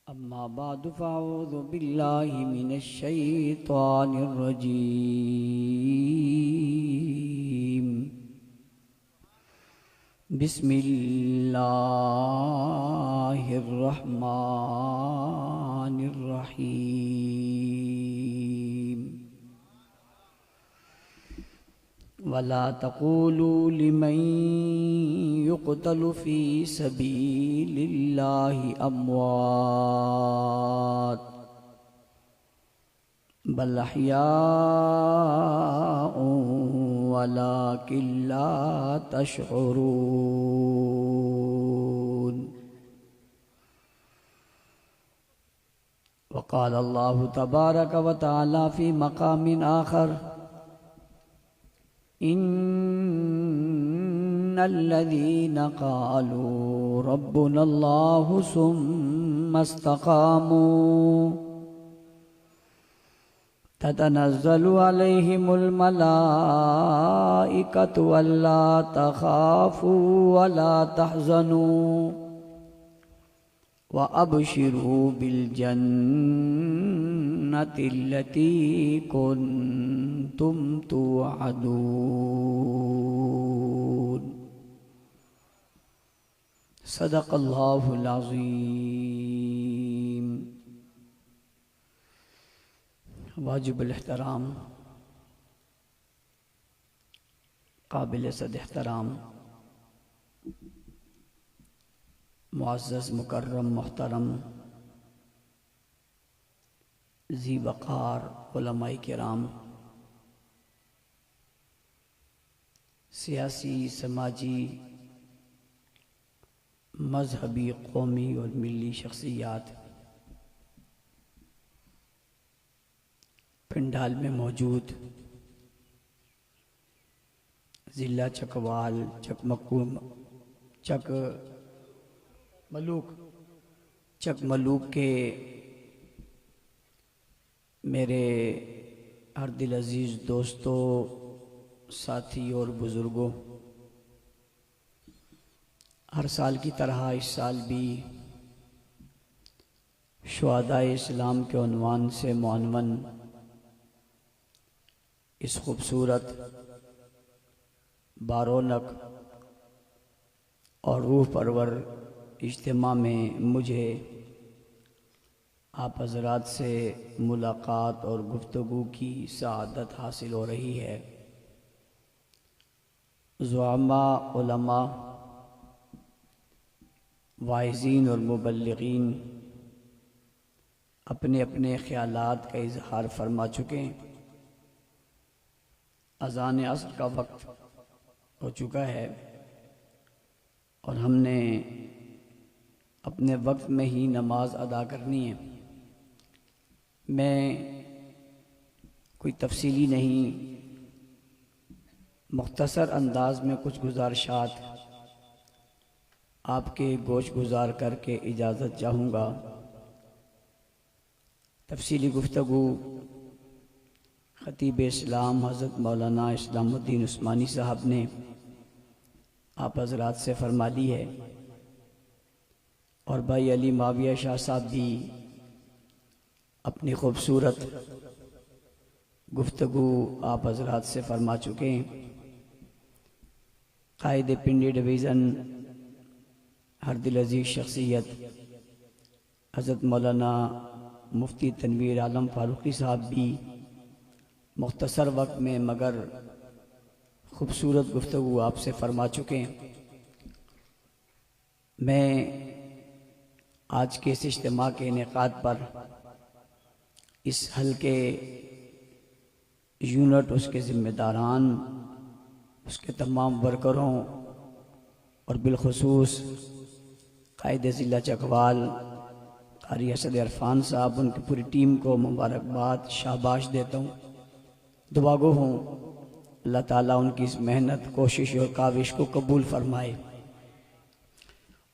أما بعد فأعوذ بالله من الشيطان الرجيم. بسم الله الرحمن الرحيم. ولا تقولوا لمن يقتل في سبيل الله أموات بل أحياء ولكن لا تشعرون. وقال الله تبارك وتعالى في مقام آخر: إن الذين قالوا ربنا الله ثم استقاموا تتنزل عليهم الملائكة ألا تخافوا ولا تحزنوا وأبشروا بالجنة التي كنتم توعدون. صدق اللہ العظیم. واجب الاحترام، قابل صد احترام، معزز مکرم محترم ذی وقار علماء کرام، سیاسی، سماجی، مذہبی، قومی اور ملی شخصیات، پنڈال میں موجود ضلع چکوال، چک ملوک کے میرے ہر دل عزیز دوستوں، ساتھی اور بزرگوں، ہر سال کی طرح اس سال بھی شہدائے اسلام کے عنوان سے معنون اس خوبصورت، بارونق اور روح پرور اجتماع میں مجھے آپ حضرات سے ملاقات اور گفتگو کی سعادت حاصل ہو رہی ہے. زعماء، علماء، واعظین اور مبلغین اپنے اپنے خیالات کا اظہار فرما چکے ہیں. اذان عصر کا وقت ہو چکا ہے اور ہم نے اپنے وقت میں ہی نماز ادا کرنی ہے. میں کوئی تفصیلی نہیں، مختصر انداز میں کچھ گزارشات آپ کے گوش گزار کر کے اجازت چاہوں گا. تفصیلی گفتگو خطیب اسلام حضرت مولانا اسلام الدین عثمانی صاحب نے آپ حضرات سے فرما لی ہے، اور بھائی علی معاویہ شاہ صاحب بھی اپنی خوبصورت گفتگو آپ حضرات سے فرما چکے ہیں. قائد پنڈی ڈویژن، ہر دل عزیز شخصیت حضرت مولانا مفتی تنویر عالم فاروقی صاحب بھی مختصر وقت میں مگر خوبصورت گفتگو آپ سے فرما چکے ہیں. میں آج کے اس اجتماع کے انعقاد پر اس حلقے یونٹ، اس کے ذمہ داران، اس کے تمام ورکروں اور بالخصوص قائد ضلع چکوال قاری اسد عرفان صاحب، ان کی پوری ٹیم کو مبارکباد، شاباش دیتا ہوں. دعا گو ہوں اللہ تعالیٰ ان کی اس محنت، کوشش اور کاوش کو قبول فرمائے.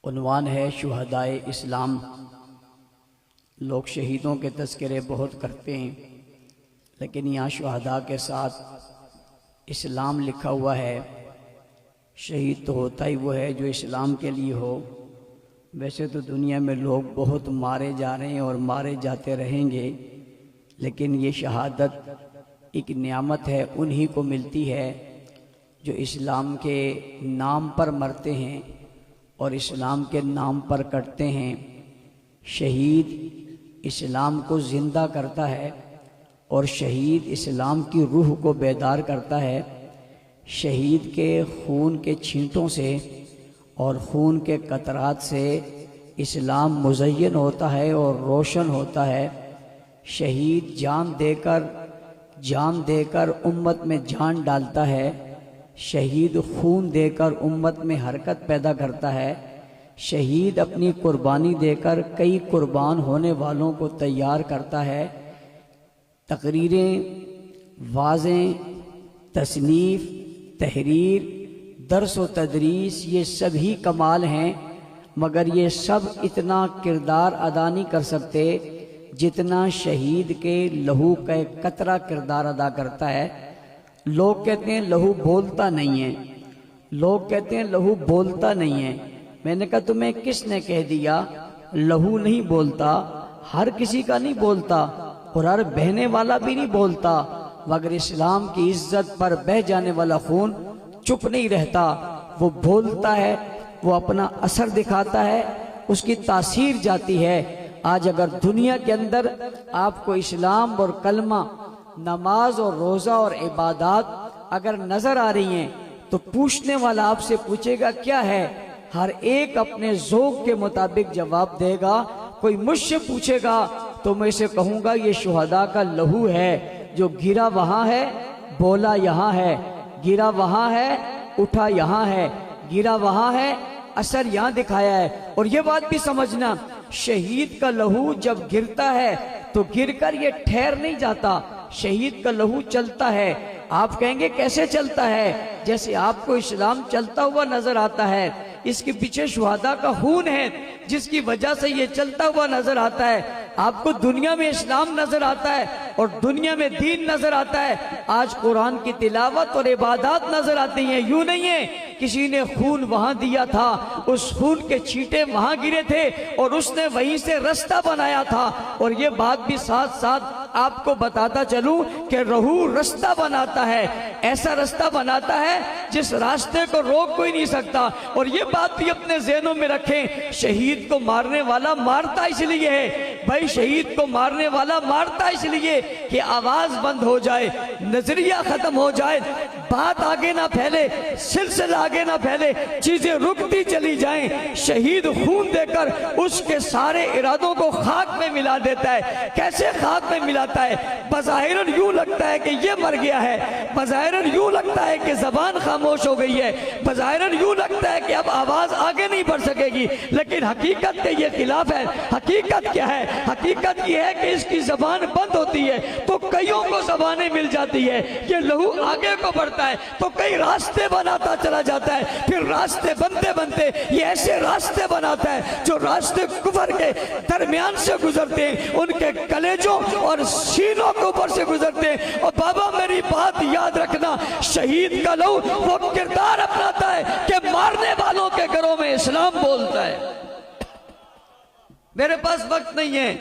عنوان ہے شہدائے اسلام. لوگ شہیدوں کے تذکرے بہت کرتے ہیں، لیکن یہاں شہداء کے ساتھ اسلام لکھا ہوا ہے. شہید تو ہوتا ہی وہ ہے جو اسلام کے لیے ہو، ویسے تو دنیا میں لوگ بہت مارے جا رہے ہیں اور مارے جاتے رہیں گے، لیکن یہ شہادت ایک نعمت ہے، انہی کو ملتی ہے جو اسلام کے نام پر مرتے ہیں اور اسلام کے نام پر کٹتے ہیں۔ شہید اسلام کو زندہ کرتا ہے اور شہید اسلام کی روح کو بیدار کرتا ہے۔ شہید کے خون کے چھینٹوں سے اور خون کے قطرات سے اسلام مزین ہوتا ہے اور روشن ہوتا ہے۔ شہید جان دے کر امت میں جان ڈالتا ہے، شہید خون دے کر امت میں حرکت پیدا کرتا ہے، شہید اپنی قربانی دے کر کئی قربان ہونے والوں کو تیار کرتا ہے۔ تقریریں، وعظیں، تصنیف، تحریر، درس و تدریس، یہ سبھی کمال ہیں، مگر یہ سب اتنا کردار ادا نہیں کر سکتے جتنا شہید کے لہو کا ایک قطرہ کردار ادا کرتا ہے۔ لوگ کہتے ہیں لہو بولتا نہیں ہے، لوگ کہتے ہیں لہو بولتا نہیں ہے۔ میں نے کہا تمہیں کس نے کہہ دیا لہو نہیں بولتا؟ ہر کسی کا نہیں بولتا اور ہر بہنے والا بھی نہیں بولتا، مگر اسلام کی عزت پر بہہ جانے والا خون چپ نہیں رہتا، وہ بولتا ہے، وہ اپنا اثر دکھاتا ہے، اس کی تاثیر جاتی ہے۔ آج اگر دنیا کے اندر آپ کو اسلام اور کلمہ، نماز اور روزہ اور عبادات اگر نظر آ رہی ہیں تو پوچھنے والا آپ سے پوچھے گا کیا ہے؟ ہر ایک اپنے ذوق کے مطابق جواب دے گا۔ کوئی مجھ سے پوچھے گا تو میں اسے کہوں گا یہ شہداء کا لہو ہے، جو گرا وہاں ہے بولا یہاں ہے، گرا وہاں ہے اٹھا یہاں ہے، گرا وہاں ہے اثر یہاں دکھایا ہے۔ اور یہ بات بھی سمجھنا، شہید کا لہو جب گرتا ہے تو گر کر یہ ٹھہر نہیں جاتا، شہید کا لہو چلتا ہے۔ آپ کہیں گے کیسے چلتا ہے؟ جیسے آپ کو اسلام چلتا ہوا نظر آتا ہے، اس کے پیچھے شہداء کا خون ہے جس کی وجہ سے یہ چلتا ہوا نظر آتا ہے۔ آپ کو دنیا میں اسلام نظر آتا ہے اور دنیا میں دین نظر آتا ہے، آج قرآن کی تلاوت اور عبادات نظر آتی ہیں۔ یوں نہیں ہے کسی نے خون وہاں دیا تھا، اس خون کے چھینٹے وہاں گرے تھے اور اس نے وہیں سے رستہ بنایا تھا۔ اور یہ بات بھی ساتھ ساتھ آپ کو بتاتا چلوں کہ رہو رستہ بناتا ہے، ایسا رستہ بناتا ہے جس راستے کو روک کوئی نہیں سکتا۔ اور یہ بات بھی اپنے ذہنوں میں رکھیں، شہید کو مارنے والا مارتا اس لیے ہے، بھائی شہید کو مارنے والا مارتا اس لیے کہ آواز بند ہو جائے، نظریہ ختم ہو جائے، بات آگے نہ پھیلے، سلسلہ آگے نہ پھیلے، چیزیں رکتی چلی جائیں۔ شہید خون دے کر اس کے سارے ارادوں کو خاک میں ملا دیتا ہے۔ کیسے خاک میں ملاتا ہے؟ بظاہر یوں لگتا ہے کہ یہ مر گیا ہے، بظاہر یوں لگتا ہے کہ زبان خاموش ہو گئی ہے، بظاہر یوں لگتا ہے کہ اب آواز آگے نہیں بڑھ سکے گی، لیکن حقیقت کے یہ خلاف ہے۔ حقیقت کیا ہے؟ حقیقت یہ ہے کہ اس کی زبان بند ہوتی ہے تو کئیوں کو زبانیں مل جاتی ہے، یہ لہو آگے کو بڑھتا ہے تو کئی راستے بناتا چلا جاتا ہے، پھر راستے بنتے بنتے یہ ایسے راستے بناتا ہے جو راستے کفر کے درمیان سے گزرتے ہیں، ان کے کلیجوں اور سینوں کے اوپر سے گزرتے ہیں۔ اور بابا میری بات یاد رکھنا، شہید کا لہو وہ کردار اپناتا ہے کہ مارنے والوں کے گھروں میں اسلام بولتا ہے۔ میرے پاس وقت نہیں ہے،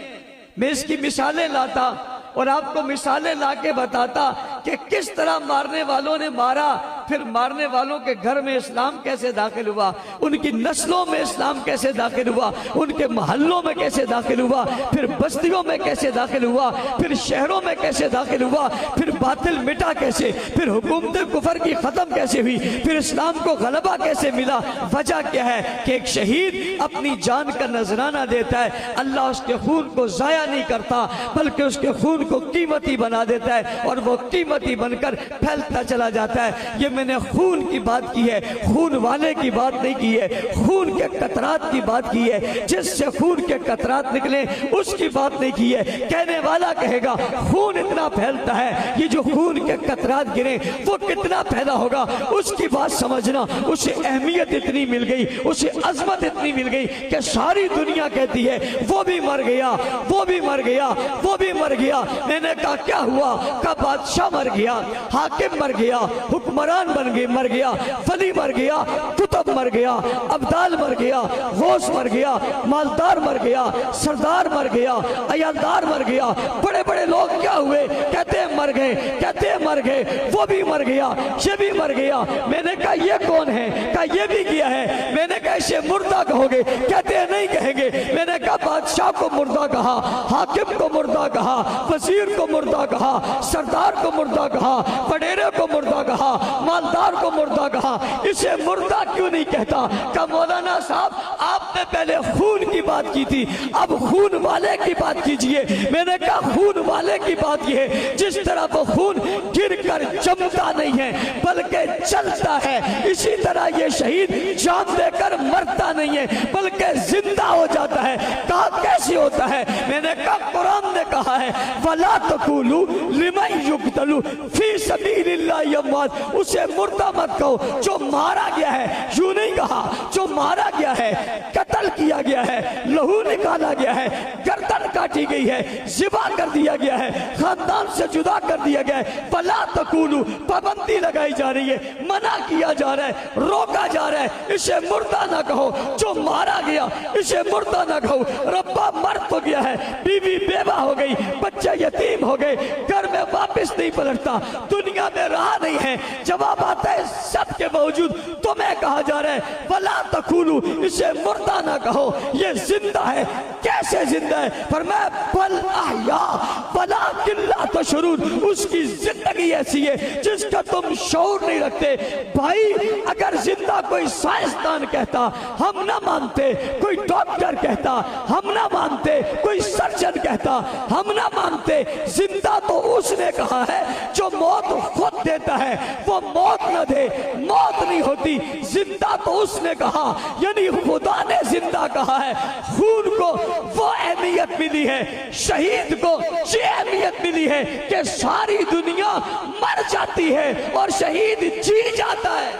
میں اس کی مثالیں لاتا اور آپ کو مثالیں لا کے بتاتا کہ کس طرح مارنے والوں نے مارا، پھر مارنے والوں کے گھر میں اسلام کیسے داخل ہوا، ان کی نسلوں میں اسلام کیسے داخل ہوا، ان کے محلوں میں کیسے داخل ہوا، پھر بستیوں میں کیسے داخل ہوا، پھر شہروں میں کیسے داخل ہوا، پھر باطل مٹا کیسے، پھر حکومت کفر کی ختم کیسے ہوئی، پھر اسلام کو غلبہ کیسے ملا۔ وجہ کیا ہے کہ ایک شہید اپنی جان کا نذرانہ دیتا ہے، اللہ اس کے خون کو ضائع نہیں کرتا بلکہ اس کے خون کو قیمتی بنا دیتا ہے اور وہ قیمتی بن کر پھیلتا چلا جاتا ہے۔ یہ میں نے خون کی بات کی ہے، خون والے کی بات نہیں کی ہے، خون کے قطرات کی بات کی ہے، جس سے خون کے قطرات نکلے اس کی بات نہیں کی ہے۔ کہنے والا کہے گا خون اتنا پھیلتا ہے، یہ جو خون کے قطرات گرے وہ کتنا پھیلا ہوگا، اس کی بات سمجھنا۔ اسے اہمیت اتنی مل گئی، اسے عظمت اتنی مل گئی کہ ساری دنیا کہتی ہے وہ بھی مر گیا، وہ بھی مر گیا، وہ بھی مر گیا۔ میں نے کہا کیا ہوا؟ کہا بادشاہ مر گیا، حاکم مر گیا، حکمران قرآن بن گئی مر گیا، ولی مر گیا، کتب مر گیا، ابدال مر گیا، غوث مر گیا، مالدار مر گیا، سردار مر گیا، عیالدار مر گیا، بڑے بڑے لوگ کیا ہوئے؟ کہتے ہیں مر گئے، کہتے ہیں مر گئے، وہ بھی مر گیا، یہ بھی مر گیا۔ میں نے کہا یہ کون ہے؟ کہا یہ بھی گیا ہے۔ میں نے کہا اسے مردہ کہو گے؟ کہتے ہیں نہیں کہیں گے۔ میں نے کہا بادشاہ کو مردہ کہا، حاکم کو مردہ کہا، وزیر کو مردہ کہا، سردار کو مردہ کہا، وڈیرے کو مردہ کہا، مالدار کو مردہ کہا، اسے مردہ کیوں نہیں کہتا؟ کہ مولانا صاحب آپ نے پہلے خون کی بات کی تھی، اب خون والے کی بات کیجئے۔ میں نے کہا خون والے کی بات یہ ہے جس طرح وہ خون گر کر جمتا نہیں ہے بلکہ چلتا ہے، اسی طرح یہ شہید جان دے کر مرتا نہیں ہے بلکہ زندہ ہو جاتا ہے۔ کہا کیسے ہوتا ہے؟ میں نے کہا قرآن نے کہا ہے وَلَا تَقُولُوا لِمَنْ يُقْتَلُ فِي سَبِيلِ اللَّهِ أَمْوَاتٌ، اسے مردہ مت کہو جو مارا گیا ہے، یوں نہیں کہا جو مارا گیا ہے، قتل کیا گیا ہے، لہو نکالا گیا ہے، گردن کاٹی گئی ہے، ذبح کر دیا گیا ہے، خاندان سے جدا کر دیا گیا ہے۔ وَلَا تَقُولُوا، پابندی لگائی جا رہی ہے، منع کیا جا رہا ہے، روکا جا رہا ہے، اسے مردہ نہ کہو جو مارا گیا، اسے مردہ نہ کہو۔ ربا مر تو گیا ہے، بیوی بیوہ ہو گئی، بچہ یتیم ہو گئے، گھر میں واپس نہیں پلٹتا، دنیا میں رہا نہیں ہے۔ جواب آتا ہے سب کے باوجود تمہیں کہا جا رہا ہے وَلَا تَقُولُوا، اسے مردہ نہ کہو، یہ زندہ ہے۔ کیسے زندہ ہے؟ فرمایا بل احیاء ولکن لا تشعرون، اس کی زندگی ایسی ہے جس کا تم شعور نہیں رکھتے۔ بھائی اگر زندہ کوئی سائنسدان کہتا ہم نہ مانتے، کوئی ڈاکٹر کہتا ہم نہ مانتے، کوئی سرجن کہتا ہم نہ مانتے۔ زندہ تو اس نے کہا ہے جو موت خود دیتا ہے، وہ موت نہ دے موت نہیں ہوتی۔ زندہ تو اس نے کہا، یعنی خدا نے زندہ کہا ہے۔ خون کو وہ اہمیت ملی ہے، شہید کو یہ اہمیت ملی ہے کہ ساری دنیا مر جاتی ہے اور شہید جی جاتا ہے۔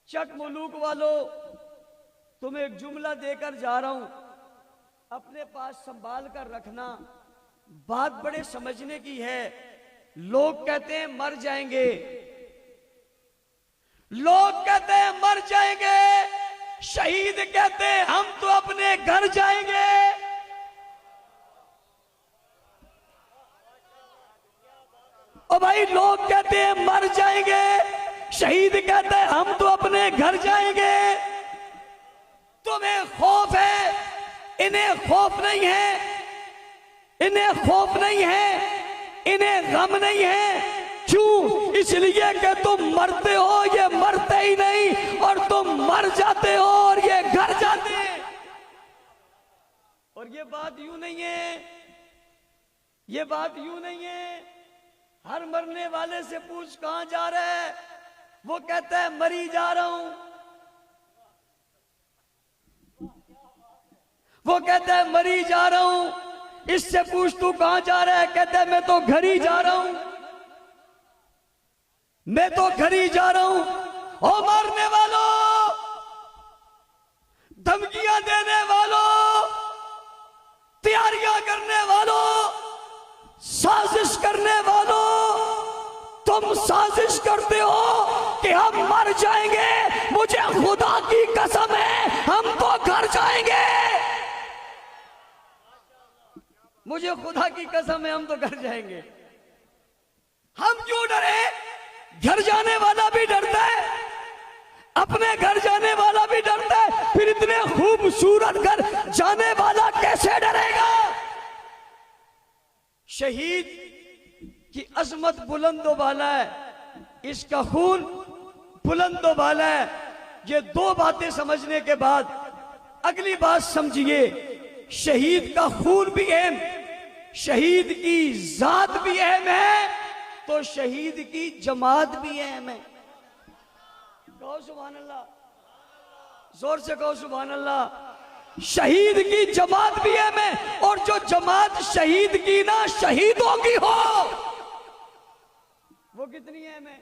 چک ملوک والو، تمہیں ایک جملہ دے کر جا رہا ہوں، اپنے پاس سنبھال کر رکھنا۔ بات بڑے سمجھنے کی ہے۔ لوگ کہتے ہیں مر جائیں گے، لوگ کہتے ہیں مر جائیں گے، شہید کہتے ہیں ہم تو اپنے گھر جائیں گے۔ او بھائی لوگ کہتے ہیں مر جائیں گے، شہید کہتے ہیں ہم تو اپنے گھر جائیں گے۔ تمہیں خوف ہے، انہیں خوف نہیں ہے، انہیں خوف نہیں ہے، انہیں غم نہیں ہے۔ کیوں؟ اس لیے کہ تم مرتے ہو، یہ مرتے ہی نہیں، اور تم مر جاتے ہو اور یہ گھر جاتے ہیں۔ اور یہ بات یوں نہیں ہے، یہ بات یوں نہیں ہے۔ ہر مرنے والے سے پوچھ کہاں جا رہا ہے، وہ کہتا ہے مری جا رہا ہوں۔ وہ کہتا ہے مری جا رہا ہوں۔ اس سے پوچھ تو کہاں جا رہا ہے، کہتا ہے میں تو گھر ہی جا رہا ہوں، میں تو گھر ہی جا رہا ہوں۔ او مارنے والوں، دھمکیاں دینے والوں، تیاریاں کرنے والوں، سازش کرنے والوں، تم سازش کرتے ہو کہ ہم مر جائیں گے۔ مجھے خدا کی قسم ہے ہم تو گھر جائیں گے، مجھے خدا کی قسم ہے ہم تو گھر جائیں گے۔ ہم کیوں ڈرے؟ گھر جانے والا بھی ڈرتا ہے، اپنے گھر جانے والا بھی ڈرتا ہے، پھر اتنے خوبصورت گھر جانے والا کیسے ڈرے گا؟ شہید کی عظمت بلند و بالا ہے، اس کا خون بلند و بالا ہے۔ یہ دو باتیں سمجھنے کے بعد اگلی بات سمجھیے، شہید کا خون بھی اہم، شہید کی ذات بھی اہم ہے، تو شہید کی جماعت بھی اہم ہے۔ کہو سبحان اللہ، زور سے کہو سبحان اللہ۔ شہید کی جماعت بھی اہم ہے، اور جو جماعت شہید کی نہ شہیدوں کی ہو وہ کتنی اہم ہے۔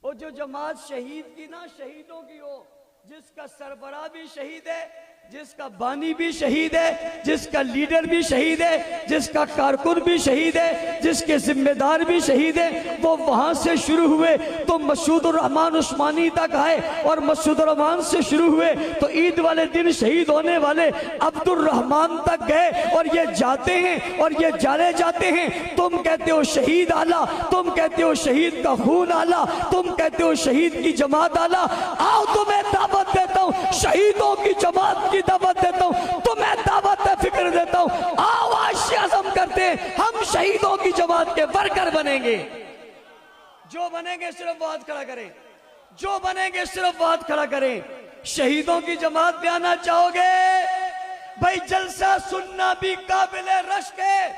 اور جو جماعت شہید کی نہ شہیدوں کی ہو، جس کا سربراہ بھی شہید ہے، جس کا بانی بھی شہید ہے، جس کا لیڈر بھی شہید ہے، جس کا کارکن بھی شہید ہے، جس کے ذمہ دار بھی شہید ہے، وہ وہاں سے شروع ہوئے تو مسعود الرحمن عثمانی تک آئے، اور مسعود الرحمن سے شروع ہوئے تو عید والے دن شہید ہونے والے عبد الرحمن تک گئے، اور یہ جاتے ہیں اور یہ جانے جاتے ہیں۔ تم کہتے ہو شہید آلہ، تم کہتے ہو شہید کا خون آلہ، تم کہتے ہو شہید کی جماعت آلہ۔ آؤ تمہیں دعوت دیتا ہوں، شہیدوں کی جماعت کی دعوت دیتا ہوں، تمہیں دعوت فکر دیتا ہوں۔ آؤ آج عزم کرتے ہیں ہم شہیدوں کی جماعت کے ورکر بنیں گے۔ جو بنیں گے صرف ہاتھ کھڑا کریں، جو بنیں گے صرف ہاتھ کھڑا کریں۔ شہیدوں کی جماعت میں آنا چاہو گے؟ بھائی جلسہ سننا بھی قابل رشک ہے،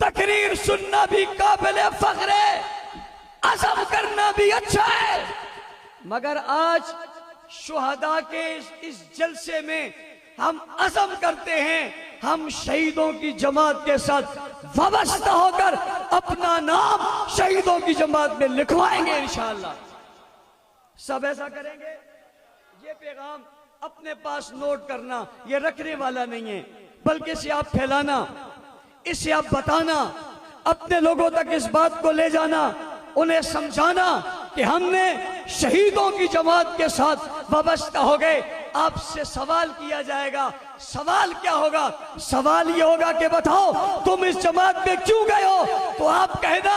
تقریر سننا بھی قابل فخر ہے، عزم کرنا بھی اچھا ہے، مگر آج شہداء کے اس جلسے میں ہم عزم کرتے ہیں ہم شہیدوں کی جماعت کے ساتھ وابستہ ہو کر اپنا نام شہیدوں کی جماعت میں لکھوائیں گے انشاءاللہ۔ سب ایسا کریں گے؟ یہ پیغام اپنے پاس نوٹ کرنا، یہ رکھنے والا نہیں ہے، بلکہ اسے آپ پھیلانا، اسے آپ بتانا، اپنے لوگوں تک اس بات کو لے جانا، انہیں سمجھانا کہ ہم نے شہیدوں کی جماعت کے ساتھ وابستہ ہو گئے۔ آپ سے سوال کیا جائے گا، سوال کیا ہوگا؟ سوال یہ ہوگا کہ بتاؤ تم اس جماعت میں کیوں گئے ہو؟ تو آپ کہنا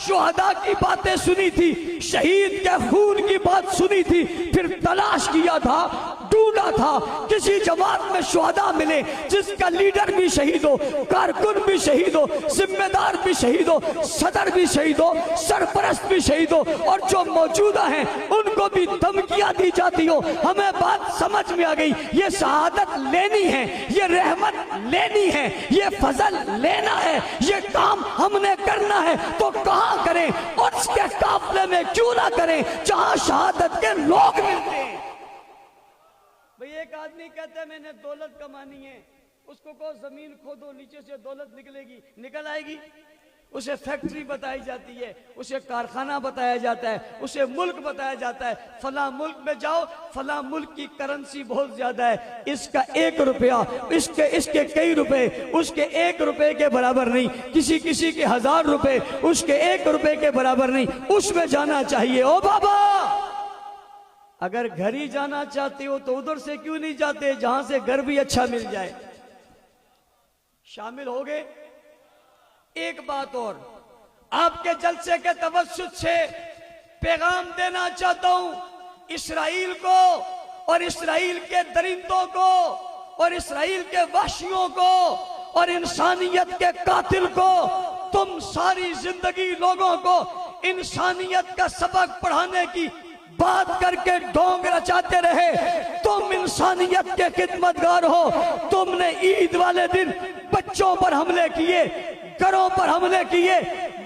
شہداء کی باتیں سنی تھی، شہید کے خون کی بات سنی تھی، پھر تلاش کیا تھا، ڈھونڈا تھا، کسی جماعت میں شہداء ملے جس کا لیڈر بھی شہید ہو، کارکن بھی شہید ہو، ذمہ دار بھی شہید ہو، صدر بھی شہید ہو، سرپرست بھی شہید ہو، اور جو موجودہ ہیں ان کو بھی دھمکیاں دی جاتی ہو۔ ہمیں بات سمجھ میں آ گئی، یہ شہادت لینی ہے، یہ رحمت لینی ہے، یہ فضل لینا ہے، یہ کام ہم نے کرنا ہے، تو کہاں کریں؟ اور اس کے قافلے میں کیوں نہ کریں جہاں شہادت کے لوگ ملتے ہیں۔ بھئی ایک آدمی کہتا ہے میں نے دولت کمانی ہے، اس کو کہو زمین کھودو، نیچے سے دولت نکلے گی، نکل آئے گی؟ اسے فیکٹری بتائی جاتی ہے، اسے کارخانہ بتایا جاتا ہے، اسے ملک بتایا جاتا ہے، فلاں ملک میں جاؤ، فلاں ملک کی کرنسی بہت زیادہ ہے، اس کا 1 روپیہ، اس کے کئی روپے، اس کے 1 روپے کے برابر نہیں، کسی کے 1000 روپے، اس کے 1 روپے کے برابر نہیں، اس میں جانا چاہیے۔ او بابا، اگر گھر ہی جانا چاہتے ہو تو ادھر سے کیوں نہیں جاتے جہاں سے گھر بھی اچھا مل جائے؟ شامل ہو گئے؟ ایک بات اور، آپ کے جلسے کے توسط سے پیغام دینا چاہتا ہوں اسرائیل کو، اور اسرائیل کے درندوں کو، اور اسرائیل کے وحشیوں کو، اور انسانیت کے قاتل کو، تم ساری زندگی لوگوں کو انسانیت کا سبق پڑھانے کی بات کر کے ڈھونگ رچاتے رہے۔ تم انسانیت کے خدمتگار ہو، تم نے عید والے دن بچوں پر حملے کیے، گھروں پر حملے کیے،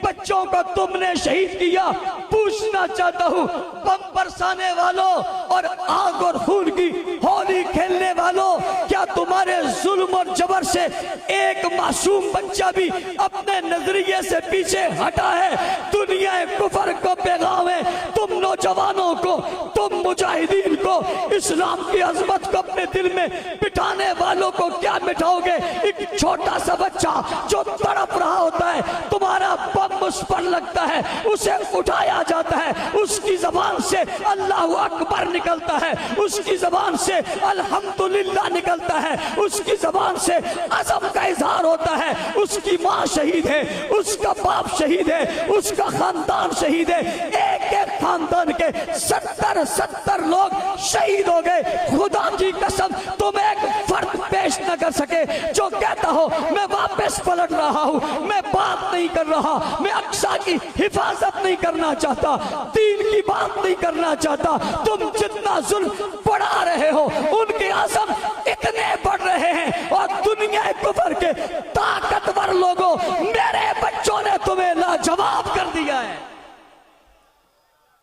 بچوں کو تم نے شہید کیا۔ پوچھنا چاہتا ہوں بم برسانے والوں اور آگ اور خون کی ہولی کھیلنے والوں، کیا تمہارے ظلم اور جبر سے ایک معصوم بچہ بھی اپنے نظریے سے پیچھے ہٹا ہے؟ دنیا کفر کو پیغام ہے، تم نوجوانوں کو، تم مجاہدین کو، اسلام کی عظمت کو اپنے دل میں بٹھانے والوں کو کیا مٹھاؤ گے؟ ایک چھوٹا سا بچہ جو تڑپ رہا ہوتا ہے، تمہارا بم اس پر لگتا ہے، اسے اٹھایا جاتا ہے، اس کی زبان سے اللہ اکبر نکلتا ہے، اس کی زبان سے الحمدللہ نکلتا ہے، اس کی زبان سے عزم کا اظہار ہوتا ہے۔ اس کی ماں شہید ہے، اس کا باپ شہید ہے، اس کا خاندان شہید ہے، ایک ایک خاندان کے 70 لوگ شہید ہو گئے۔ خدا کی قسم تم ایک فرد پیش نہ کر سکے جو کہتا ہو میں واپس پلٹ رہا ہوں، میں بات نہیں کر رہا، میں اقصی کی حفاظت نہیں کرنا چاہتا، دین کی بات نہیں کرنا چاہتا۔ تم جتنا ظلم بڑھا رہے ہو ان کے عزم اتنے بڑھ رہے ہیں، اور دنیا کفر کے طاقتور لوگوں، میرے بچوں نے تمہیں لاجواب کر دیا ہے،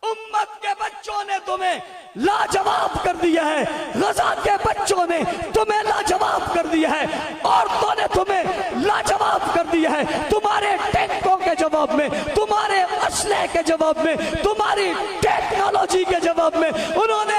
امت کے بچوں نے تمہیں لاجواب کر دیا ہے، غزہ کے بچوں نے تمہیں لاجواب کر دیا ہے، عورتوں نے تمہیں لاجواب کر دیا ہے۔ تمہارے ٹینکوں کے جواب میں، تمہارے اسلحے کے جواب میں، تمہاری ٹیکنالوجی کے جواب میں انہوں نے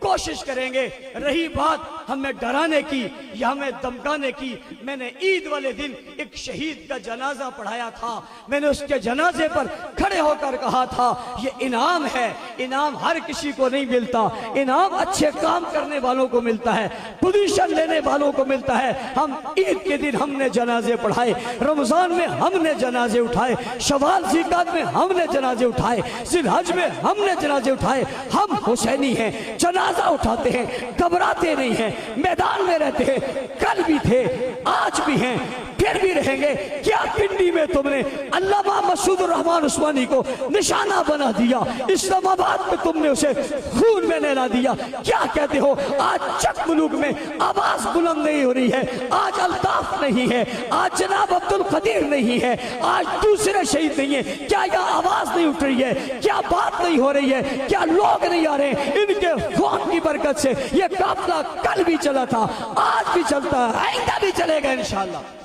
کوشش کریں گے۔ رہی بات ہمیں ڈرانے کی یا ہمیں دمکانے کی، میں نے عید والے دن ایک شہید کا جنازہ پڑھایا تھا، میں نے اس کے جنازے پر کھڑے ہو کر کہا تھا یہ انعام ہے، انعام ہر کسی کو نہیں ملتا، انعام اچھے کام کرنے والوں کو ملتا ہے، پوزیشن لینے والوں کو ملتا ہے۔ ہم عید کے دن ہم نے جنازے پڑھائے، رمضان میں ہم نے جنازے اٹھائے، شوال ذیقعدہ میں ہم نے جنازے اٹھائے، ذی الحج میں ہم نے جنازے اٹھائے۔ ہم حسینی ہیں، جنازہ اٹھاتے ہیں، گھبراتے نہیں ہیں، میدان میں رہتے ہیں، کل بھی تھے، آج بھی ہیں، پھر بھی رہیں گے۔ کیا پنڈی میں تم نے علامہ مسعود الرحمن عثمانی کو نشانہ بنا دیا، اسلام آباد میں تم نے اسے خون میں نہلا دیا؟ کیا کہتے ہو آج چک ملوک میں آواز بلند نہیں ہو رہی ہے، آج الطاف نہیں ہے، آج جناب عبد القدیر نہیں ہے، آج دوسرے شہید نہیں ہیں؟ کیا یہ آواز نہیں اٹھ رہی ہے؟ کیا بات نہیں ہو رہی ہے؟ کیا لوگ نہیں آ رہے ہیں؟ ان کے خون کی برکت سے یہ قافلہ کل بھی چلا تھا، آج بھی چلتا ہے، آئندہ بھی چلے گا انشاءاللہ۔